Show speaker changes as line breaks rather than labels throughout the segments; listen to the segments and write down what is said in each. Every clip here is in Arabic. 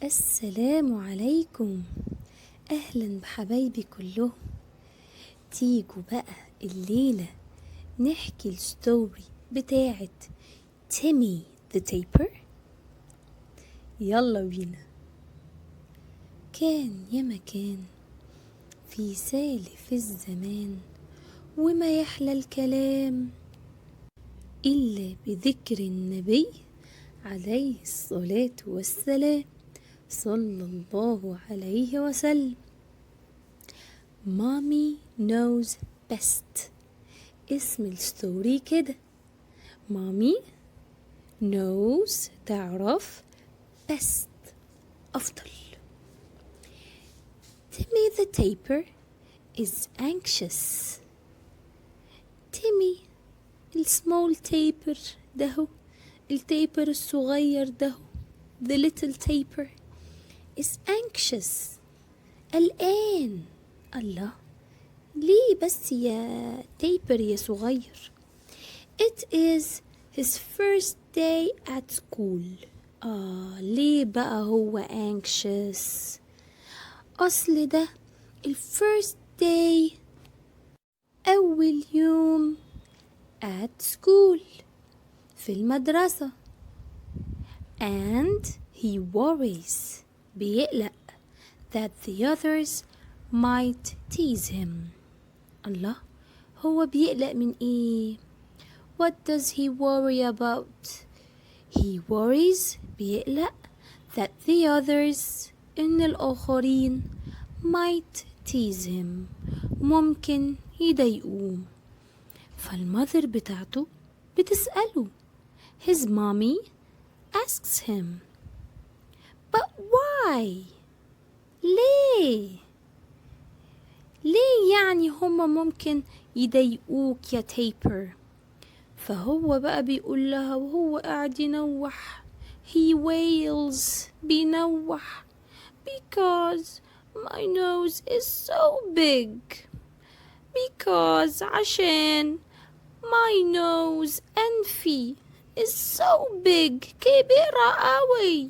السلام عليكم. أهلا بحبايبي كلهم. تيجوا بقى الليلة نحكي الستوري بتاعت تيمي the Tapir. يلا بينا. كان يا مكان في سالف الزمان وما يحلى الكلام إلا بذكر النبي عليه الصلاة والسلام صلى الله عليه وسلم. Mommy knows best. اسم الستوري كده. Mommy knows تعرف best أفضل. Timmy the Tapir is anxious. Timmy السمول تيبر دهو، التيبر الصغير دهو، the little tapir is anxious قلقان. الله، ليه بس يا تيبر يا صغير؟ It is his first day at school. ليه بقى هو anxious؟ أصل ده first day أول يوم at school في المدرسة. And he worries بيقلق that the others might tease him. الله، هو بيقلق من ايه؟ What does he worry about? He worries بيقلق that the others إن الآخرين might tease him ممكن يضايقوه. فالمذر بتاعته بتسأله. His mommy asks him, but why? ليه يعني هما ممكن يضايقوك يا تيبر؟ فهو بقى بيقول لها وهو قاعد ينوح، he wails بينوح because my nose is so big. because عشان my nose أنفي is so big كبيرة قوي.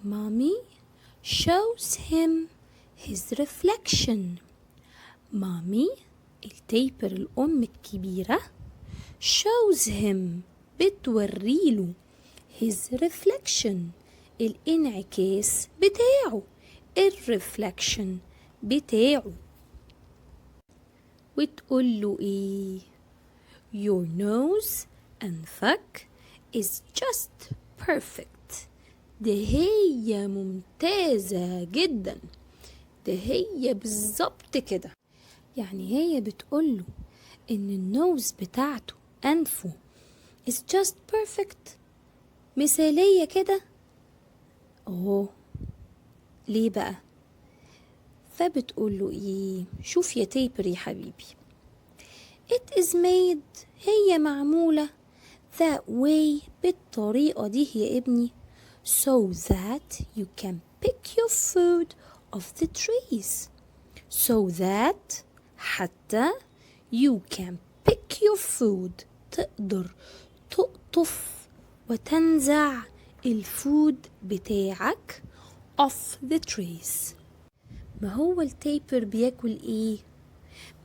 Mommy shows him his reflection. Mommy التيبر الأم الكبيرة shows him بتوريله his reflection الانعكاس بتاعه، الرفلكشن بتاعه، وتقوله ايه؟ your nose أنفك is just perfect. ده هي ممتازة جدا، ده هي بالظبط كده. يعني هي بتقوله ان النوز بتاعته أنفه is just perfect مثالية كده. ليه بقى؟ فبتقوله ايه؟ شوف يا تيبر يا حبيبي، it is made هي معمولة that way بالطريقة دي يا ابني so that you can pick your food off the trees. so that حتى you can pick your food تقدر تقطف وتنزع الفود بتاعك off the trees. ما هو التيبر بياكل ايه؟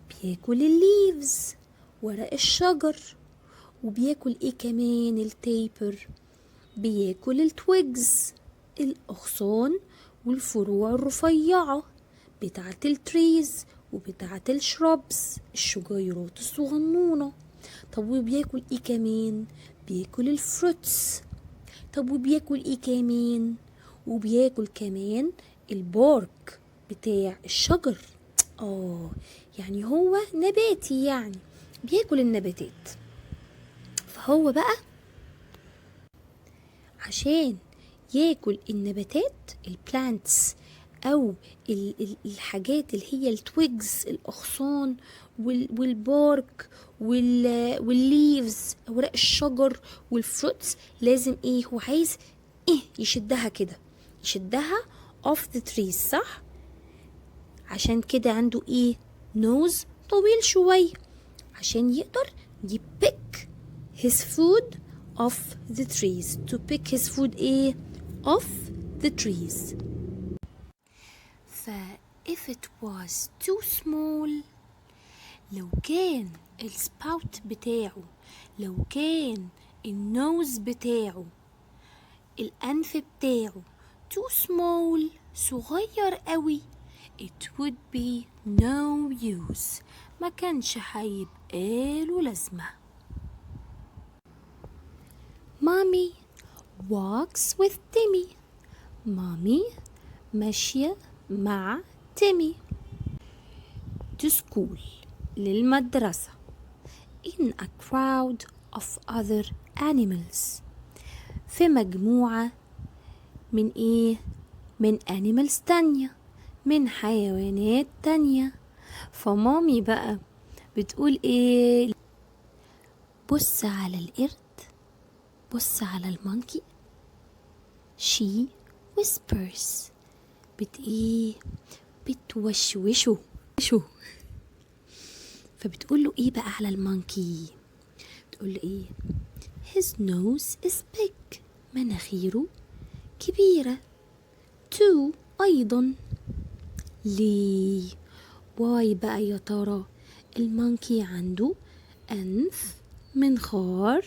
بياكل الليفز ورق الشجر. وبياكل ايه كمان التيبر؟ بياكل التويجز الأغصان والفروع الرفيعة بتاعة التريز وبتاعة الشربس الشجيرات الصغنونة. طب وبياكل ايه كمان؟ بياكل الفروتس. طب وبياكل ايه كمان؟ وبياكل كمان البارك بتاع الشجر. يعني هو نباتي، يعني بياكل النباتات. فهو بقى عشان ياكل النباتات البلانتس او الحاجات اللي هي التويجز الاغصان والبارك والليفز اوراق الشجر والفروتس، لازم ايه؟ هو عايز يشدها كده، يشدها off the trees، صح؟ عشان كده عنده ايه؟ نوز طويل شوية عشان يقدر يبيك his food off the trees. To pick his food ايه؟ off the trees. if it was too small، لو كان السباوت بتاعه، لو كان النوز بتاعه، الأنف بتاعه too small، صغير قوي، it would be no use، ما كانش هيبقى له لازمة. Mommy walks with Timmy. مامي ماشية مع تيمي to school، للمدرسة. in a crowd of other animals، في مجموعة من ايه؟ من animals تانية، من حيوانات تانية. فمامي بقى بتقول ايه؟ بص على القرد، بص على المونكي. she whispers، بتوشوشه. فبتقول له ايه بقى على المونكي؟ تقول له ايه؟ his nose is big، مناخيره كبيرة. too أيضا. ليه؟ واي بقى يا ترى المونكي عنده أنف، منخار،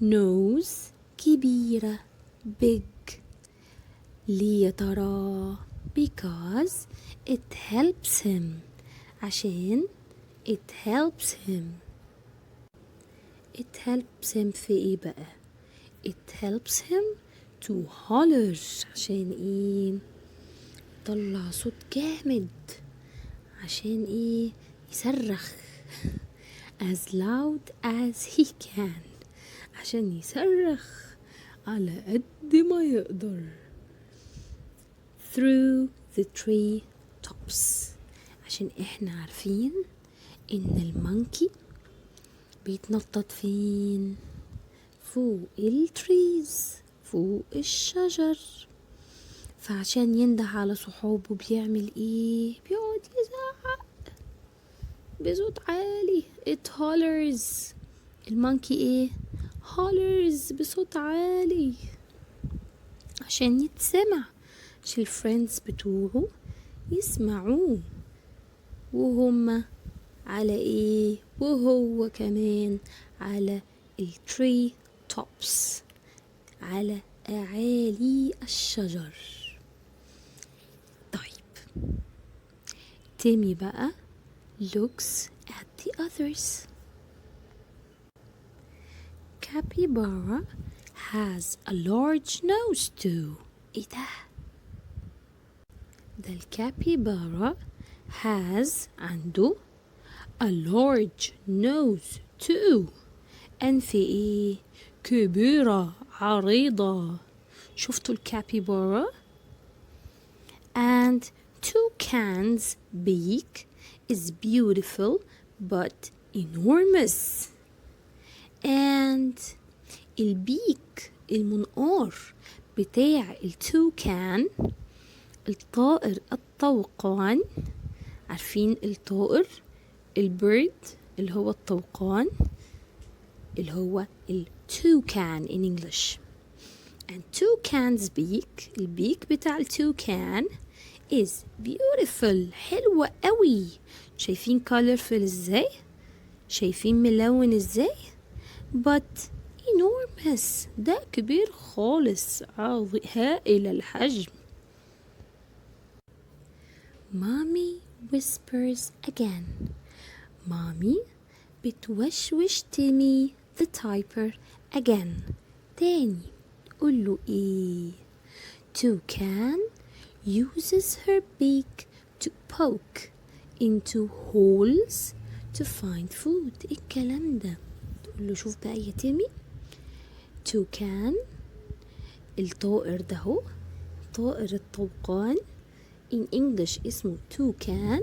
nose كبيرة big. ليه يا ترى؟ because it helps him، عشان it helps him. it helps him في ايه بقى؟ it helps him to holler، عشان ايه؟ طلع صوت جامد، عشان ايه؟ يصرخ as loud as he can، عشان يصرخ على قد ما يقدر. through the tree tops، عشان احنا عارفين ان المونكي بيتنطط فين؟ فوق التريز، فوق الشجر. فعشان ينده على صحابه بيعمل ايه؟ بيقعد يزعق بصوت عالي. it hollers، المونكي ايه؟ hollers بصوت عالي عشان يتسمع، عشان الفريندز بتوعه يسمعوه. وهم على ايه؟ وهو كمان على التري توبس، على أعالي الشجر. طيب تيمي بقى looks at the others. Capybara has a large nose too. ايه ده الكابيبارا has عنده a large nose too، أنف ايه؟ كبيرة عريضة. شفتوا الكابيبارا؟ and toucan's beak is beautiful but enormous. and البيك، المنقار بتاع التوكان، الطائر الطوقان. عارفين الطائر البيرد اللي هو الطوقان، اللي هو التوكان in English. and toucan's beak، البيك بتاع التوكان is beautiful، حلوة قوي. شايفين colorful ازاي؟ شايفين ملون ازاي؟ but enormous، ده كبير خالص، هائل الحجم. Mommy whispers again. مامي بتوشوش تيمي the typer again، تاني. تقول له ايه؟ toucan uses her beak to poke into holes to find food. ايه الكلام ده؟ تقول له شوف بقى يا تيمي، toucan الطائر ده هو طائر الطوقان in English اسمه toucan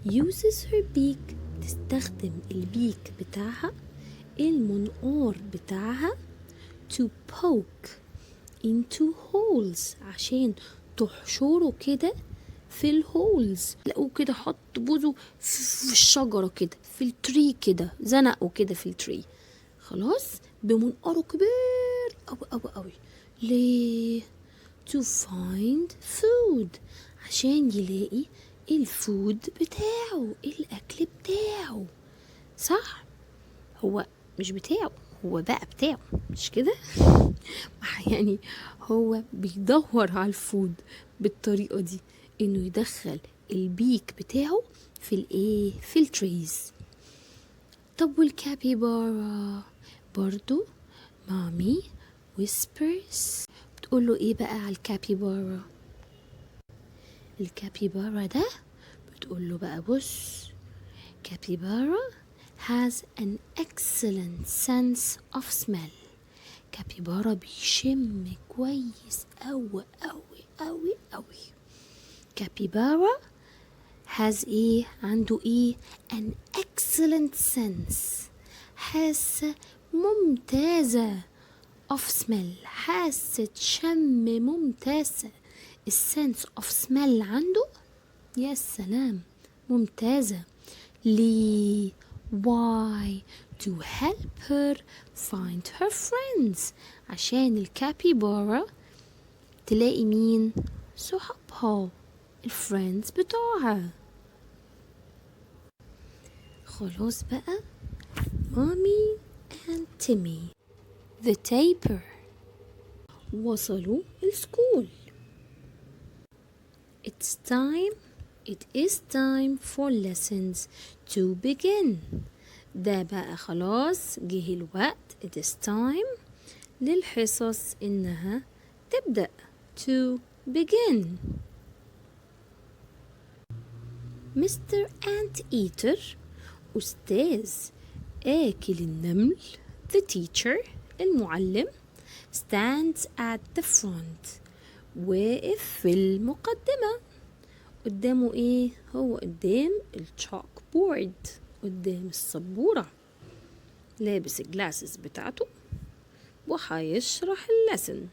uses her beak، تستخدم البيك بتاعها، المنقار بتاعها to poke into holes، عشان تحشره كده في الهولز. لقوه كده حط بوزه في الشجرة كده، في التري كده، زنقه كده في التري. خلاص بمنقاره كبير أوي أوي أوي. ليه؟ to find food، عشان يلاقي الفود بتاعه، الأكل بتاعه. صح؟ هو مش بتاعه، هو بقى بتاعه، مش كده؟ يعني هو بيدور على الفود بالطريقة دي، انه يدخل البيك بتاعه في الايه، في التريز. طب والكابيبارا برضو مامي whispers بتقوله ايه بقى على الكابيبارا؟ الكابيبارا ده بتقوله بقى بص، capybara has an excellent sense of smell. كابيبارا بيشم كويس أوي أوي أوي أوي. كابيبارا has ايه، عنده ايه، an excellent sense، حاسة ممتازة of smell، حاسة شم ممتازة. السنس of smell عنده يا سلام ممتازة. ليه؟ why to help her find her friends، عشان الكابيبارا تلاقي مين؟ صحابها، الفريندز بتوعها. خلاص بقى مامي and تيمي the taper وصلوا السكول. It is time for lessons to begin. ده بقى خلاص جه الوقت. It is time للحصص إنها تبدأ. To begin. Mr. Anteater أستاذ آكل النمل the teacher المعلم stands at the front واقف في المقدمة. قدامه ايه؟ هو قدام الشوك بورد، قدام السبورة، لابس الجلاسز بتاعته وهيشرح اللسن.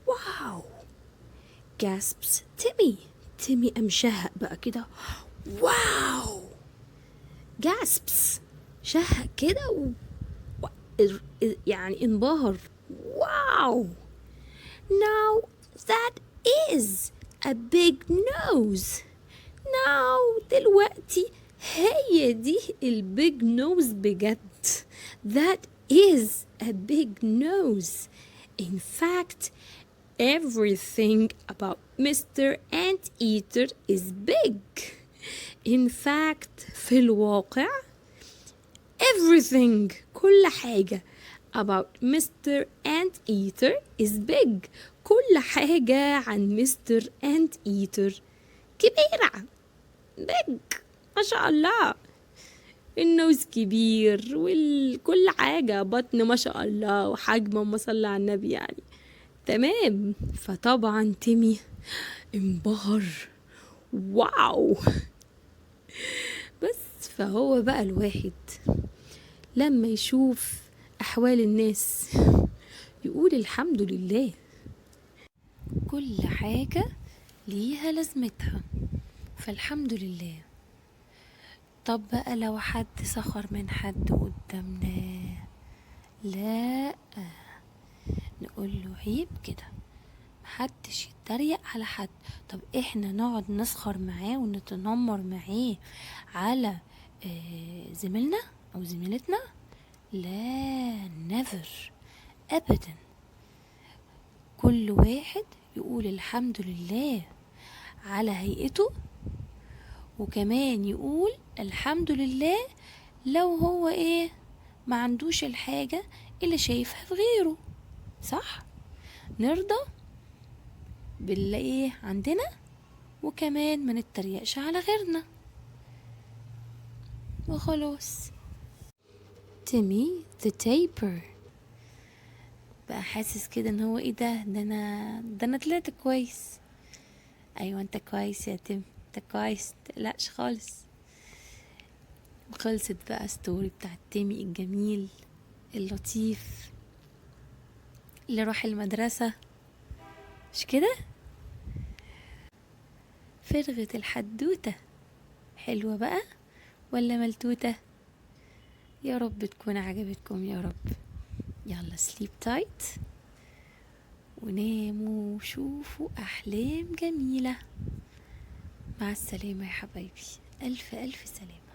واو gasps تيمي قام شهق بقى كده. واو gasps شهق كده يعني انبهر. واو now that is a big nose. now دلوقتي هي دي البيج نوز بجد. that is a big nose. in fact everything about Mr. Anteater is big. in fact في الواقع everything كل حاجة about Mr. Anteater is big. كل حاجة عن مستر Anteater كبيرة. big ما شاء الله. النوز كبير وكل حاجة، بطن ما شاء الله وحجمه ما صلى على النبي يعني تمام. فطبعا تيمي انبهر. واو بس فهو بقى الواحد لما يشوف أحوال الناس يقول الحمد لله، كل حاجة ليها لازمتها، فالحمد لله. طب بقى لو حد سخر من حد قدامنا، لا نقول له عيب كده، محدش يتريق على حد. طب احنا نقعد نسخر معاه ونتنمر معاه على زميلنا او زميلتنا؟ لا never ابدا. كل واحد يقول الحمد لله على هيئته، وكمان يقول الحمد لله لو هو ايه ما عندوش الحاجة اللي شايفها في غيره. صح؟ نرضى باللي ايه عندنا، وكمان ما نتريقش على غيرنا وخلاص. تيمي the taper بقى حاسس كده ان هو ايه ده انا طلعت كويس. ايوه انت كويس يا تيم، انت كويس متقلقش خالص. وخلصت بقى ستوري بتاعت تيمي الجميل اللطيف اللي راح المدرسة، مش كده؟ فرغت الحدوتة حلوة بقى ولا ملتوتة؟ يا رب تكون عجبتكم يا رب. يلا سليب تايت وناموا وشوفوا أحلام جميلة. مع السلامة يا حبايبي، ألف ألف سلامة.